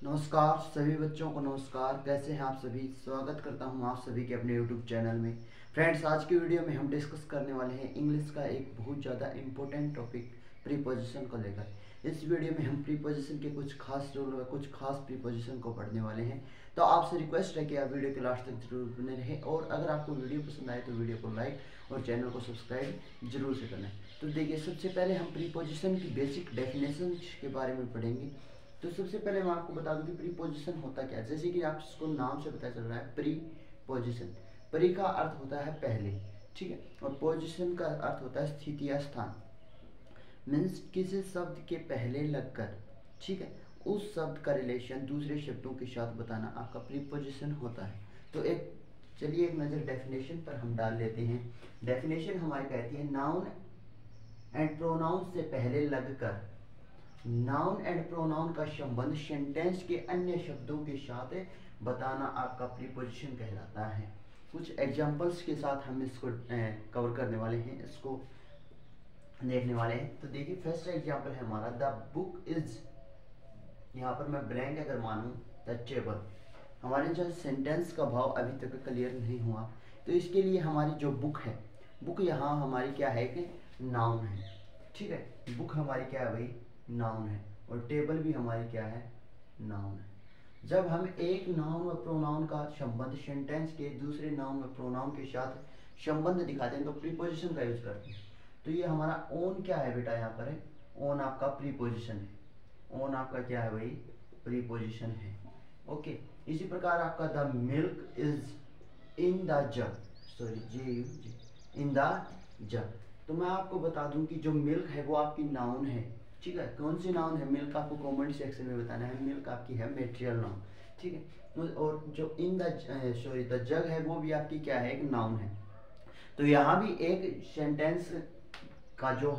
नमस्कार सभी बच्चों को नमस्कार। कैसे हैं आप सभी। स्वागत करता हूं आप सभी के अपने YouTube चैनल में। फ्रेंड्स, आज की वीडियो में हम डिस्कस करने वाले हैं इंग्लिश का एक बहुत ज़्यादा इम्पोर्टेंट टॉपिक प्रीपोजिशन को लेकर। इस वीडियो में हम प्रीपोजिशन के कुछ खास रूल व कुछ खास प्रीपोजिशन को पढ़ने वाले हैं। तो आपसे रिक्वेस्ट है कि आप वीडियो के लास्ट तक जरूर बने रहें, और अगर आपको वीडियो पसंद आए तो वीडियो को लाइक और चैनल को सब्सक्राइब जरूर से करना है। तो देखिए, सबसे पहले हम प्रीपोजिशन की बेसिक डेफिनेशन के बारे में पढ़ेंगे। तो सबसे पहले मैं आपको बता दूं कि प्रीपोजिशन होता क्या है। जैसे कि आप इसको नाम से पता चल रहा है, प्रीपोजिशन। प्री का अर्थ होता है पहले, ठीक है, और पोजिशन का अर्थ होता है स्थिति या स्थान। मीन्स किसी शब्द के पहले लगकर, ठीक है, उस शब्द का रिलेशन दूसरे शब्दों के साथ बताना आपका प्रीपोजिशन होता है। तो चलिए एक नज़र डेफिनेशन पर हम डाल लेते हैं। डेफिनेशन हमारी कहती है, नाउन एंड प्रोनाउन से पहले लगकर नाउन एंड प्रोनाउन का संबंध सेंटेंस के अन्य शब्दों के साथ बताना आपका प्रीपोजिशन कहलाता है। कुछ एग्जांपल्स के साथ हम इसको कवर करने वाले हैं, इसको देखने वाले हैं। तो देखिए, फर्स्ट एग्जांपल है हमारा, द बुक इज, यहाँ पर मैं ब्लैंक अगर मानूं, द टेबल। हमारे जो सेंटेंस का भाव अभी तक क्लियर नहीं हुआ, तो इसके लिए हमारी जो बुक है, बुक यहाँ हमारी क्या है कि नाउन है, ठीक है। बुक हमारी क्या है भाई, नाउन है, और टेबल भी हमारी क्या है, नाउन है। जब हम एक नाउन व प्रोनाउन का संबंध सेंटेंस के दूसरे नाउन व प्रोनाउन के साथ संबंध दिखाते हैं तो प्रीपोजिशन का यूज करते हैं। तो ये हमारा ओन क्या है बेटा, यहाँ पर है ओन आपका प्रीपोजिशन है। ओन आपका क्या है भाई, प्रीपोजिशन है। ओके, इसी प्रकार आपका the milk is in the jug, sorry in the जग। तो मैं आपको बता दूं कि जो मिल्क है वो आपकी नाउन है, ठीक है। कौन सी नाउन है, मिल्क आपको कमेंट सेक्शन में बताना है। मिल्क आपकी है मेटेरियल नाउन, ठीक है। और जो इन द द जग है वो भी आपकी क्या है, एक नाउन है। तो यहाँ भी एक सेंटेंस का जो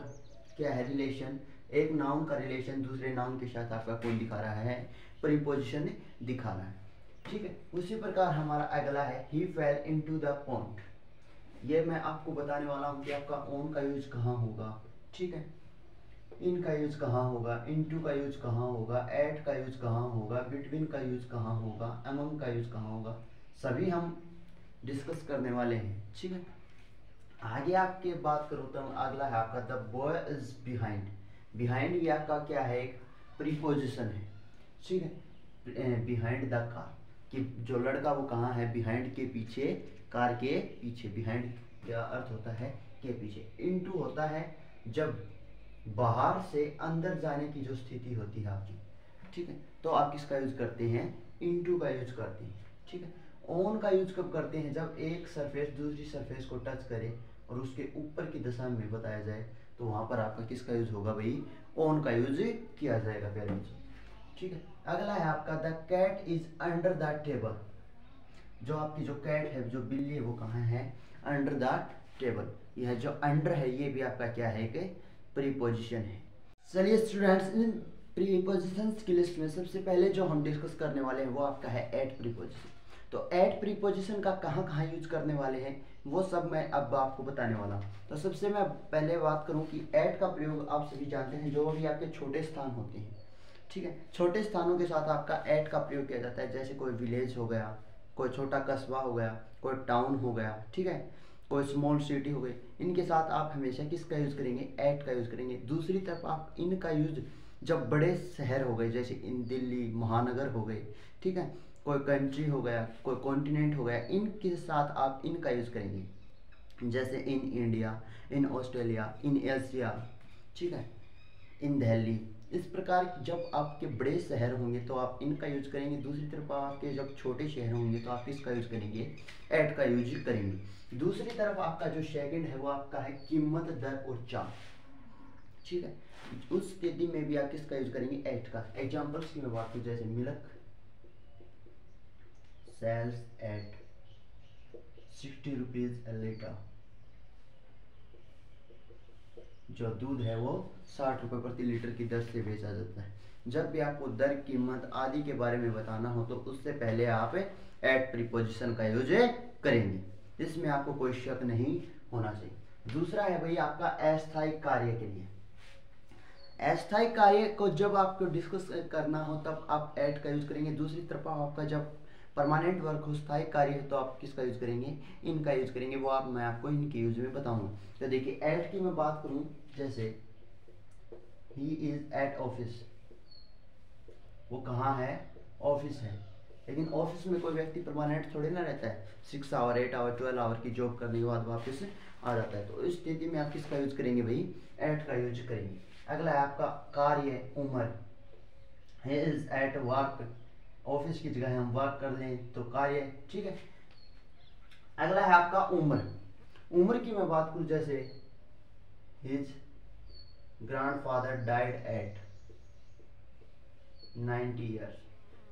क्या है रिलेशन, एक नाउन का रिलेशन दूसरे नाउन के साथ आपका कौन दिखा रहा है, प्रीपोजिशन दिखा रहा है, ठीक है। उसी प्रकार हमारा अगला है, ही फेल इनटू द पॉन्ड। ये मैं आपको बताने वाला हूँ कि आपका ओन का यूज कहाँ होगा, ठीक है। इन का यूज कहाँ होगा, इनटू का यूज कहाँ होगा, एट का यूज कहाँ होगा, बिटवीन का यूज कहाँ होगा, अमंग का यूज कहाँ होगा, सभी हम डिस्कस करने वाले हैं, ठीक है। आगे आपके बात करूँ तो अगला है आपका, the boy is behind. Behind भी आपका क्या है, एक प्रीपोजिशन है, ठीक है। बिहाइंड द कार, कि जो लड़का वो कहाँ है, बिहाइंड के पीछे, कार के पीछे। बिहाइंड का अर्थ होता है के पीछे। इनटू होता है जब बाहर से अंदर जाने की जो स्थिति होती है आपकी, ठीक है। तो आप किसका यूज करते हैं, इनटू का यूज करते हैं, ठीक है। ऑन का यूज कब करते हैं, जब एक सरफेस दूसरी सरफेस को टच करे और उसके ऊपर की दिशा में बताया जाए, तो वहां पर आपका किसका यूज होगा भाई, ऑन का यूज किया जाएगा प्यारे बच्चों, ठीक है। अगला है आपका, the cat is under the table. जो आपकी जो कैट है, जो बिल्ली है, वो कहाँ है, अंडर द टेबल। यह जो अंडर है ये भी आपका क्या है कि प्रीपोजिशन है। चलिए स्टूडेंट्स, इन प्रीपोजिशंस की लिस्ट में सबसे पहले जो हम डिस्कस करने वाले हैं वो आपका है एट प्रीपोजिशन। तो एट प्रीपोजिशन का कहाँ कहाँ यूज करने वाले हैं वो सब मैं अब आपको बताने वाला हूँ। तो सबसे मैं पहले बात करूँ कि एट का प्रयोग आप सभी जानते हैं, जो भी आपके छोटे स्थान होते हैं, ठीक है, छोटे स्थानों के साथ आपका एट का प्रयोग किया जाता है। जैसे कोई विलेज हो गया, कोई छोटा कस्बा हो गया, कोई टाउन हो गया, ठीक है, कोई स्मॉल सिटी हो गई, इनके साथ आप हमेशा किसका यूज करेंगे, एट का यूज करेंगे। दूसरी तरफ आप इनका यूज जब बड़े शहर हो गए, जैसे इन दिल्ली महानगर हो गए, ठीक है, कोई कंट्री हो गया, कोई कॉन्टिनेंट हो गया, इनके साथ आप इनका यूज करेंगे। जैसे in India, in Australia, in Asia, ठीक है, इन दिल्ली। इस प्रकार जब आपके बड़े शहर होंगे तो आप इनका यूज करेंगे। दूसरी तरफ आपके जब छोटे शहर होंगे तो आप किसका यूज करेंगे, एट का यूज करेंगे। दूसरी तरफ आपका जो सेकंड है वो आपका है कीमत, दर और चार्ज, ठीक है। उस स्थिति में भी आप किसका यूज करेंगे, एट का। एग्जांपल्स की मैं बात करूं, जैसे milk sells at 60 rupees a litre. जो दूध है वो 60 रुपए प्रति लीटर की दर से बेचा जाता है। जब भी आपको दर, कीमत आदि के बारे में बताना हो तो उससे पहले आप एट प्रीपोजिशन का यूज करेंगे, इसमें आपको कोई शक नहीं होना चाहिए। दूसरा है भाई आपका अस्थायी कार्य के लिए। अस्थायी कार्य को जब आपको डिस्कस करना हो तब आप एट का यूज करेंगे। दूसरी तरफ आपका जब परमानेंट वर्क हो, स्थायी कार्य हो, तो आप किसका यूज करेंगे, इन का यूज करेंगे। वो मैं आपको इनके यूज में बताऊंगा। तो देखिए एट की मैं बात करूं, जैसे ही इज एट ऑफिस, वो कहाँ है, ऑफिस है। लेकिन ऑफिस में कोई व्यक्ति परमानेंट थोड़ी ना रहता है, 6 आवर 8 आवर 12 आवर की जॉब करने के बाद वापस आ जाता है। तो इस स्थिति में आप किसका यूज करेंगे भाई, एट का यूज करेंगे। अगला है आपका कार्य, उम्र, he is at work, office की जगह हम वर्क कर लें तो कार्य, ठीक है। अगला है आपका उम्र। उम्र की मैं बात करूं, जैसे his grandfather died eight 90 years,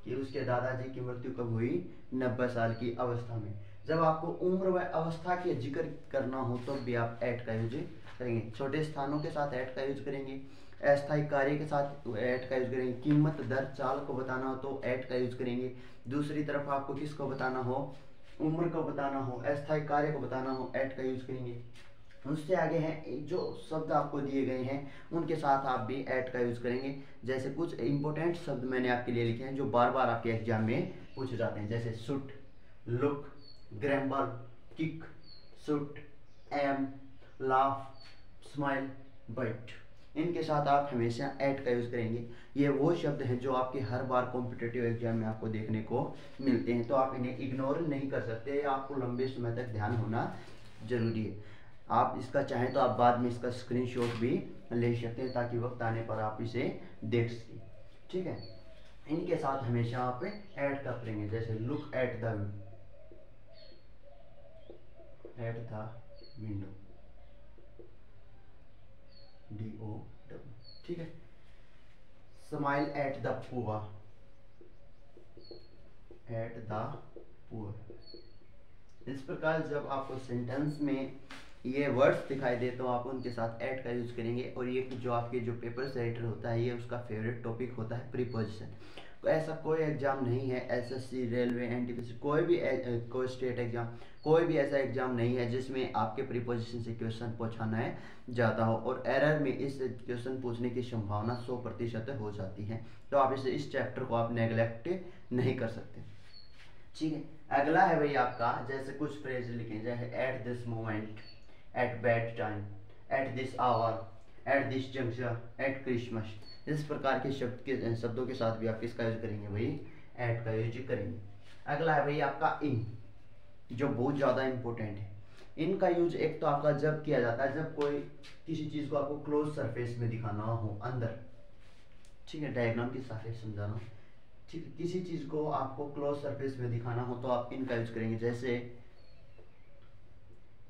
कि उसके दादाजी की मृत्यु कब हुई, 90 साल की अवस्था में। जब आपको उम्र व अवस्था के जिक्र करना हो तो भी आप एट का यूज करेंगे। छोटे स्थानों के साथ एट का यूज करेंगे, अस्थायी कार्य के साथ एट का यूज करेंगे, कीमत दर चाल को बताना हो तो एट का यूज करेंगे। दूसरी तरफ आपको किसको बताना हो, उम्र को बताना हो, अस्थायी कार्य को बताना हो, एट का यूज करेंगे। उससे आगे हैं जो शब्द आपको दिए गए हैं उनके साथ आप भी एट का यूज करेंगे। जैसे कुछ इंपॉर्टेंट शब्द मैंने आपके लिए लिखे हैं जो बार बार आपके एग्जाम में पूछे जाते हैं, जैसे shoot, look, grumble, kick, shoot, aim, laugh, smile, but. इनके साथ आप हमेशा एट का यूज करेंगे। ये वो शब्द हैं जो आपके हर बार कॉम्पिटिटिव एग्जाम में आपको देखने को मिलते हैं, तो आप इन्हें इग्नोर नहीं कर सकते, आपको लंबे समय तक ध्यान होना जरूरी है। आप इसका चाहें तो आप बाद में इसका स्क्रीनशॉट भी ले सकते हैं ताकि वक्त आने पर आप इसे देख सकें, ठीक है। इनके साथ हमेशा आप ऐड का करेंगे, जैसे look at the window, DO, ठीक है। स्माइल एट द पुअर, इस प्रकार जब आपको सेंटेंस में ये वर्ड्स दिखाई दे तो आप उनके साथ एट का यूज करेंगे। और ये जो आपके जो पेपर राइटर होता है ये उसका फेवरेट टॉपिक होता है प्रीपोजिशन। तो ऐसा कोई एग्जाम नहीं है, SSC, रेलवे, NTPC, कोई भी कोई स्टेट एग्जाम, कोई भी ऐसा एग्जाम नहीं है जिसमें आपके प्रीपोजिशन से क्वेश्चन पूछाना है जाता हो और एरर में इस क्वेश्चन पूछने की संभावना 100% हो जाती है। तो आप इस चैप्टर को आप नेग्लेक्ट नहीं कर सकते, ठीक है। अगला है भाई आपका, जैसे कुछ फ्रेज लिखे, जैसे at this moment, at bad time, at this hour, at this junction, at Christmas. इस प्रकार के शब्दों के साथ भी आप किसका यूज करेंगे भाई, एट का यूज करेंगे। अगला है भाई आपका इन, जो बहुत ज़्यादा इंपॉर्टेंट है। इनका यूज एक तो आपका जब किया जाता है जब कोई किसी चीज़ को आपको क्लोज सरफेस में दिखाना हो, अंदर, ठीक है, डायग्राम की साथ समझाना, ठीक। किसी चीज़ को आपको क्लोज सरफेस में दिखाना हो तो आप इनका यूज करेंगे, जैसे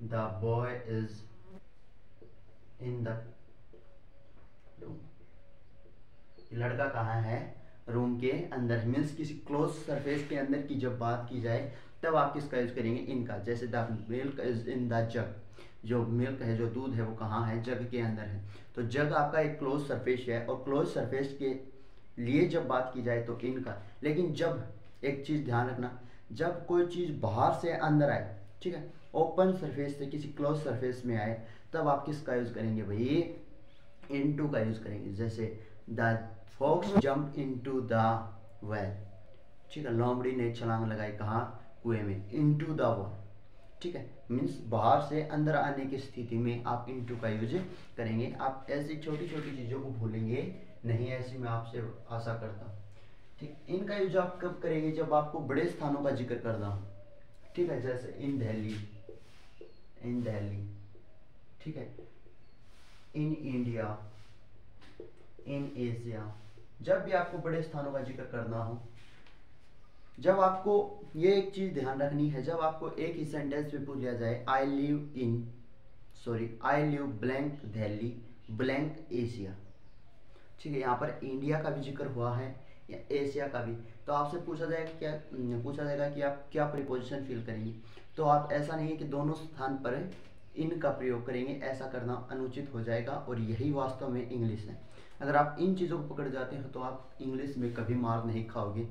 the boy is in the room, लड़का कहाँ है, रूम के अंदर। मीन्स किसी क्लोज सरफेस के अंदर की जब बात की जाए तब आप किसका यूज करेंगे, इनका। जैसे the milk is in the जग, जो मिल्क है, जो दूध है, वो कहाँ है, जग के अंदर है। तो जग आपका एक क्लोज सरफेस है और क्लोज सरफेस के लिए जब बात की जाए तो इनका। लेकिन जब, एक चीज़ ध्यान रखना, जब कोई चीज़ बाहर से अंदर आए, ठीक है, ओपन सरफेस से किसी क्लोज सरफेस में आए, तब आप किसका यूज करेंगे भाई, इनटू का यूज करेंगे। जैसे the fox jump into the well, ठीक है, लोमड़ी ने छलांग लगाई कहाँ, कुएं में, इनटू द वेल, ठीक है। मीन्स बाहर से अंदर आने की स्थिति में आप इनटू का यूज करेंगे। आप ऐसी छोटी छोटी चीज़ों को भूलेंगे नहीं, ऐसी मैं आपसे आशा करता हूँ, ठीक। इनका यूज आप कब करेंगे, जब आपको बड़े स्थानों का जिक्र करना हो, ठीक है, जैसे इन दिल्ली, ठीक है, इन इंडिया, इन एशिया। जब भी आपको बड़े स्थानों का जिक्र करना हो, जब आपको ये एक चीज ध्यान रखनी है, जब आपको एक ही सेंटेंस में पूछ लिया जाए I live blank Delhi blank Asia, ठीक है, यहाँ पर इंडिया का भी जिक्र हुआ है या एशिया का भी, तो आपसे पूछा जाएगा कि आप क्या प्रीपोजिशन फील करेंगे। तो आप ऐसा नहीं है कि दोनों स्थान पर इन का प्रयोग करेंगे, ऐसा करना अनुचित हो जाएगा और यही वास्तव में इंग्लिश है। अगर आप इन चीज़ों को पकड़ जाते हो तो आप इंग्लिश में कभी मार नहीं खाओगे,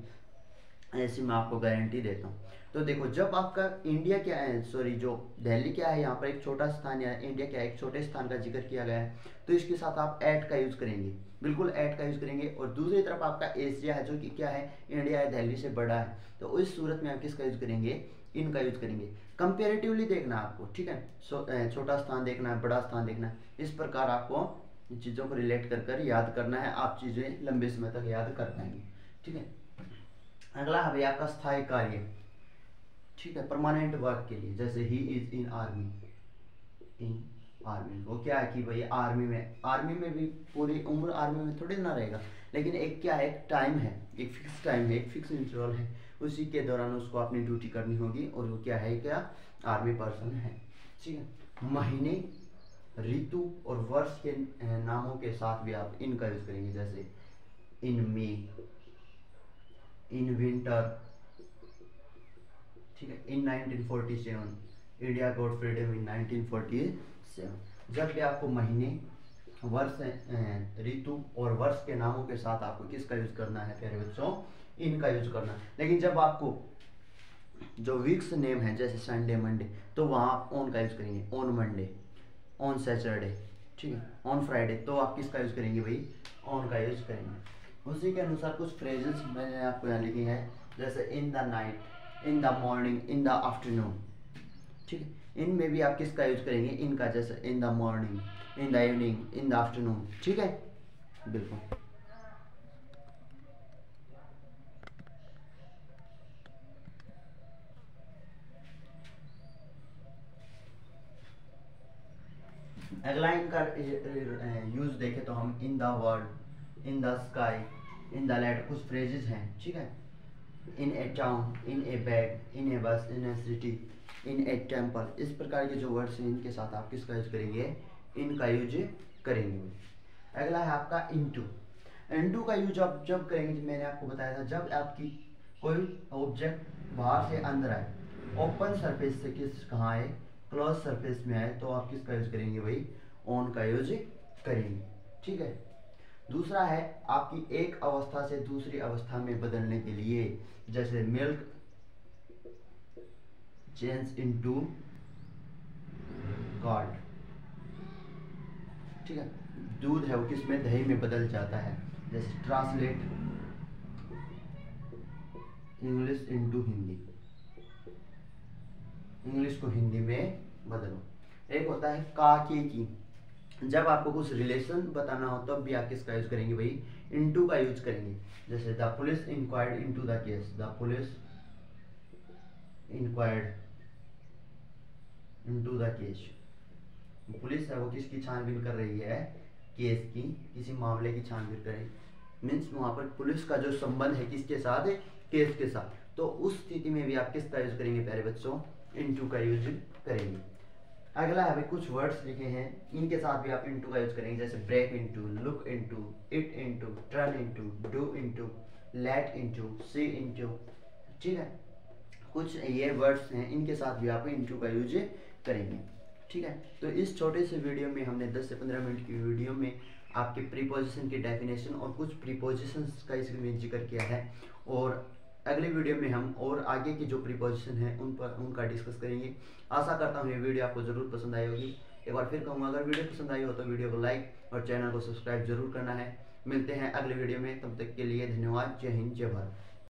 ऐसी मैं आपको गारंटी देता हूँ। तो देखो, जब आपका इंडिया क्या है, जो दिल्ली क्या है, यहाँ पर एक छोटा स्थान, या इंडिया क्या है, एक छोटे स्थान का जिक्र किया गया है, तो इसके साथ आप एट का यूज करेंगे। बिल्कुल एट का यूज़ करेंगे। और दूसरी तरफ आपका एशिया है जो कि क्या है, इंडिया है, दिल्ली से बड़ा है, तो इस सूरत में आप किसका यूज़ करेंगे, इन का यूज़ करेंगे। कंपेरेटिवली देखना आपको, ठीक है, छोटा स्थान देखना है, बड़ा स्थान देखना है, इस प्रकार आपको इन चीज़ों को रिलेट कर कर याद करना है, आप चीज़ें लंबे समय तक याद कर पाएंगे, ठीक है। अगला है भाई आपका स्थायी कार्य, ठीक है, परमानेंट वर्क के लिए, जैसे he is in army, in army, वो क्या है कि भाई आर्मी में भी पूरी उम्र आर्मी में थोड़ी ना रहेगा, लेकिन एक क्या है, एक टाइम है, एक फिक्स टाइम है, एक फिक्स इंटरवल है, उसी के दौरान उसको अपनी ड्यूटी करनी होगी, और वो क्या है, क्या आर्मी पर्सन है, ठीक है। महीने, ऋतु और वर्ष के नामों के साथ भी आप इनका यूज करेंगे, जैसे इन मे, इन विंटर, ठीक है। इन 1947, इंडिया गॉट फ्रीडम इन 1947। जब भी आपको महीने, वर्ष, ऋतु और वर्ष के नामों के साथ आपको किसका यूज करना है प्यारे बच्चों, इनका यूज करना है। लेकिन जब आपको जो वीक्स नेम है जैसे संडे, मंडे, तो वहाँ ऑन का यूज करेंगे, ऑन मंडे, ऑन सैटरडे, ठीक है, ऑन फ्राइडे, तो आप किसका यूज करेंगे भाई, ऑन का यूज करेंगे। उसी के अनुसार कुछ फ्रेजेस मैंने आपको यहाँ लिखी हैं, जैसे in the night, in the morning, in the afternoon, ठीक है। इनमें भी आप किसका यूज करेंगे, इनका, जैसे in the morning, in the evening, in the afternoon, ठीक है, बिल्कुल। अगला इनका यूज देखें तो हम in the world, in the sky, in the land, कुछ फ्रेजेस हैं, ठीक है। इन ए टाउन, इन ए बैग, इन ए बस, इन ए सिटी, इन ए टेम्पल, इस प्रकार के जो वर्ड्स हैं इनके साथ आप किसका यूज करेंगे, इनका यूज करेंगे। अगला है आपका इनटू। इनटू का यूज आप जब करेंगे, मैंने आपको बताया था, जब आपकी कोई ऑब्जेक्ट बाहर से अंदर आए, ओपन सरफेस से किस कहाँ आए, क्लोज सरफेस में आए, तो आप किसका यूज करेंगे भाई, ऑन का यूज करेंगे, ठीक है। दूसरा है आपकी एक अवस्था से दूसरी अवस्था में बदलने के लिए, जैसे मिल्क चेंज इनटू कर्ड, ठीक है, दूध है वो किसमें, दही में बदल जाता है। जैसे translate English into Hindi, English को हिंदी में बदलो। एक होता है का के की, जब आपको कुछ रिलेशन बताना हो तब भी आप किसका यूज करेंगे भाई, इनटू का यूज करेंगे। जैसे the police inquired into the case, the police inquired into the case, police है वो किसकी छानबीन कर रही है, केस की, किसी मामले की छानबीन कर रही है, मीन्स वहां पर पुलिस का जो संबंध है किसके साथ है, केस के साथ, तो उस स्थिति में भी आप किसका यूज करेंगे प्यारे बच्चों, इनटू का यूज करेंगे। अगला है कुछ वर्ड्स लिखे हैं, इनके साथ भी आप इनटू का यूज करेंगे, जैसे break into, look into, it into, turn into, do into, let into, see into, ठीक है। कुछ ये वर्ड्स हैं, इनके साथ भी आप इनटू का यूज करेंगे, ठीक है। तो इस छोटे से वीडियो में हमने 10 से 15 मिनट की वीडियो में आपके प्रीपोजिशन की डेफिनेशन और कुछ प्रीपोजिशंस का इसमें जिक्र किया है, और अगले वीडियो में हम और आगे की जो प्रीपोजिशन है उनका डिस्कस करेंगे। आशा करता हूँ ये वीडियो आपको ज़रूर पसंद आई होगी। एक बार फिर कहूँगा, अगर वीडियो पसंद आई हो तो वीडियो को लाइक और चैनल को सब्सक्राइब जरूर करना है। मिलते हैं अगले वीडियो में, तब तक के लिए धन्यवाद। जय हिंद, जय भारत।